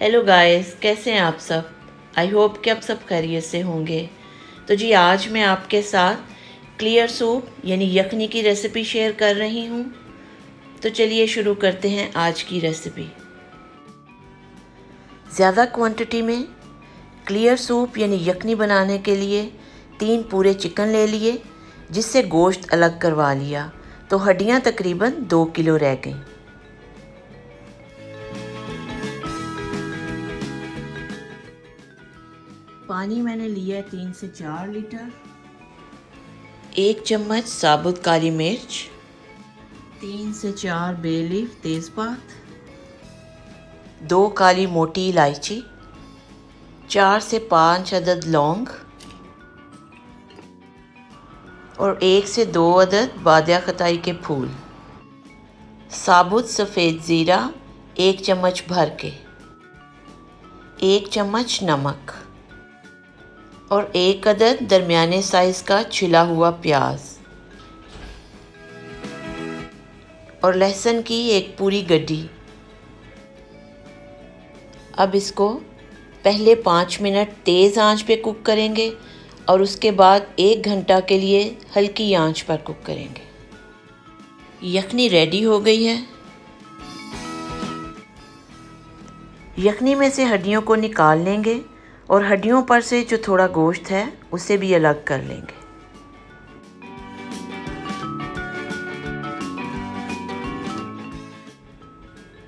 Hello guys, कैसे हैं आप सब। आई होप कि आप सब खैरियत से होंगे। तो जी आज मैं आपके साथ क्लियर सूप यानी यखनी की रेसिपी शेयर कर रही हूँ। तो चलिए शुरू करते हैं आज की रेसिपी। ज़्यादा क्वांटिटी में क्लियर सूप यानी यखनी बनाने के लिए 3 पूरे चिकन ले लिए, जिससे गोश्त अलग करवा लिया, तो हड्डियाँ तकरीबन 2 किलो रह गईं। पानी मैंने लिया 3 से 4 लीटर। 1 चम्मच साबुत काली मिर्च, 3 से 4 बे लीफ तेज़पात, 2 काली मोटी इलायची, 4 से 5 अदद लौंग और 1 से 2 अदद बादिया खताई के फूल, साबुत सफ़ेद ज़ीरा 1 चम्मच भर के, 1 चम्मच नमक और 1 अदद दरमियाने साइज़ का छिला हुआ प्याज और लहसुन की 1 पूरी गड्डी। अब इसको पहले 5 मिनट तेज़ आंच पे कुक करेंगे और उसके बाद 1 घंटा के लिए हल्की आंच पर कुक करेंगे। यखनी रेडी हो गई है। यखनी में से हड्डियों को निकाल लेंगे और हड्डियों पर से जो थोड़ा गोश्त है उसे भी अलग कर लेंगे।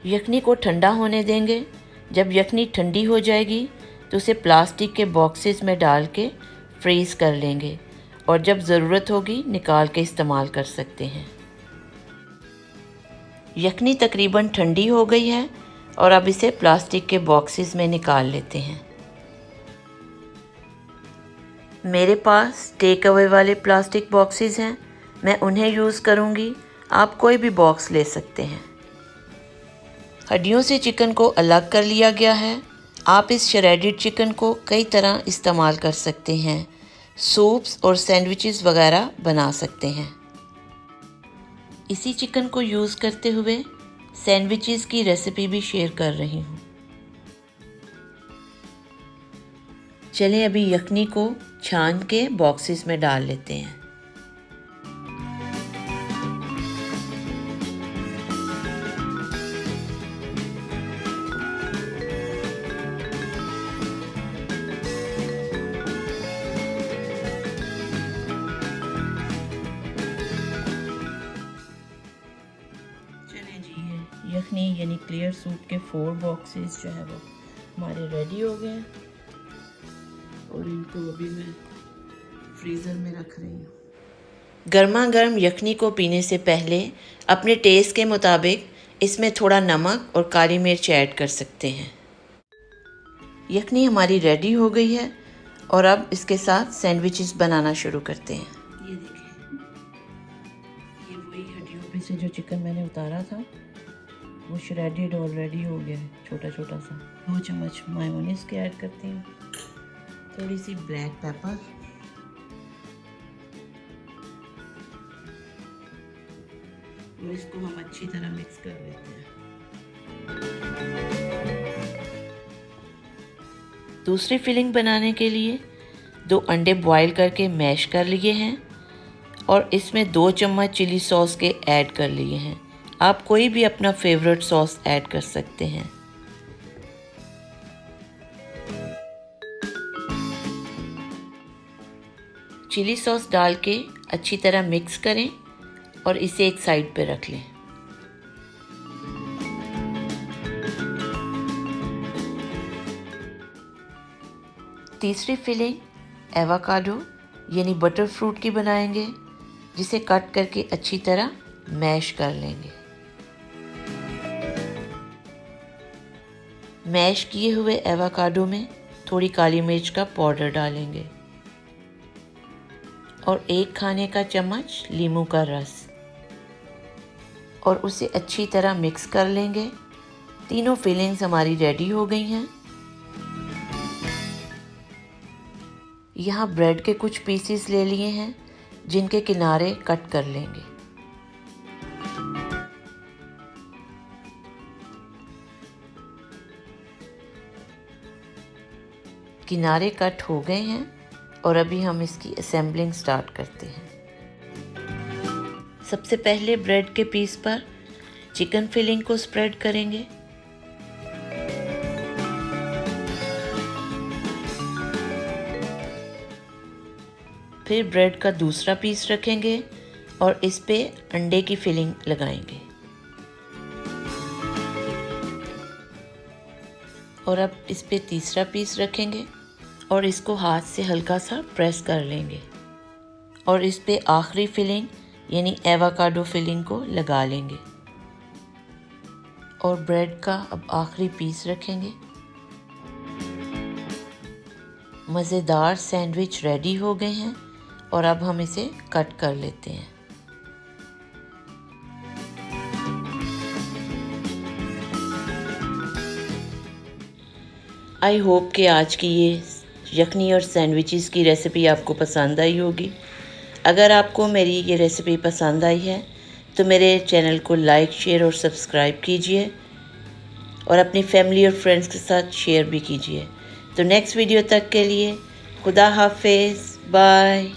यखनी को ठंडा होने देंगे। जब यखनी ठंडी हो जाएगी तो उसे प्लास्टिक के बॉक्सेस में डाल के फ्रीज़ कर लेंगे और जब ज़रूरत होगी निकाल के इस्तेमाल कर सकते हैं। यखनी तकरीबन ठंडी हो गई है और अब इसे प्लास्टिक के बॉक्सेस में निकाल लेते हैं। मेरे पास टेक अवे वाले प्लास्टिक बॉक्सेस हैं, मैं उन्हें यूज़ करूँगी। आप कोई भी बॉक्स ले सकते हैं। हड्डियों से चिकन को अलग कर लिया गया है। आप इस श्रेडेड चिकन को कई तरह इस्तेमाल कर सकते हैं। सूप्स और सैंडविचेस वगैरह बना सकते हैं। इसी चिकन को यूज़ करते हुए सैंडविचेस की रेसिपी भी शेयर कर रही हूँ। चलें अभी यखनी को छान के बॉक्सेस में डाल लेते हैं। चलें जी, ये यखनी यानी क्लियर सूप के 4 बॉक्सेस जो है वो हमारे रेडी हो गए हैं और इनको अभी मैं फ्रीज़र में रख रही हूँ। गर्मा गर्म यखनी को पीने से पहले अपने टेस्ट के मुताबिक इसमें थोड़ा नमक और काली मिर्च ऐड कर सकते हैं। यखनी हमारी रेडी हो गई है और अब इसके साथ सैंडविचेस बनाना शुरू करते हैं। ये देखें, ये वही हड्डियों पे से जो चिकन मैंने उतारा था वो श्रेडेड ऑलरेडी हो गया है, छोटा छोटा सा। 2 चम्मच मायोनीज के ऐड करती हूँ, थोड़ी सी ब्लैक पेपर और इसको हम अच्छी तरह मिक्स कर लेते हैं। दूसरी फिलिंग बनाने के लिए 2 अंडे बॉईल करके मैश कर लिए हैं और इसमें 2 चम्मच चिली सॉस के ऐड कर लिए हैं। आप कोई भी अपना फेवरेट सॉस ऐड कर सकते हैं। चिली सॉस डाल के अच्छी तरह मिक्स करें और इसे एक साइड पे रख लें। तीसरी फिलिंग एवोकाडो यानी बटर फ्रूट की बनाएंगे, जिसे कट करके अच्छी तरह मैश कर लेंगे। मैश किए हुए एवोकाडो में थोड़ी काली मिर्च का पाउडर डालेंगे और 1 खाने का चम्मच नींबू का रस और उसे अच्छी तरह मिक्स कर लेंगे। तीनों फिलिंग्स हमारी रेडी हो गई हैं। यहाँ ब्रेड के कुछ पीसेस ले लिए हैं जिनके किनारे कट कर लेंगे। किनारे कट हो गए हैं और अभी हम इसकी असेंबलिंग स्टार्ट करते हैं। सबसे पहले ब्रेड के पीस पर चिकन फिलिंग को स्प्रेड करेंगे। फिर ब्रेड का दूसरा पीस रखेंगे और इस पे अंडे की फिलिंग लगाएंगे। और अब इस पे तीसरा पीस रखेंगे और इसको हाथ से हल्का सा प्रेस कर लेंगे और इस पे आखिरी फिलिंग यानी एवोकाडो फिलिंग को लगा लेंगे। और ब्रेड का अब आखिरी पीस रखेंगे। मज़ेदार सैंडविच रेडी हो गए हैं और अब हम इसे कट कर लेते हैं। आई होप कि आज की ये यखनी और सैंडविचेस की रेसिपी आपको पसंद आई होगी। अगर आपको मेरी ये रेसिपी पसंद आई है तो मेरे चैनल को लाइक, शेयर और सब्सक्राइब कीजिए और अपनी फैमिली और फ्रेंड्स के साथ शेयर भी कीजिए। तो नेक्स्ट वीडियो तक के लिए खुदा हाफिज़, बाय।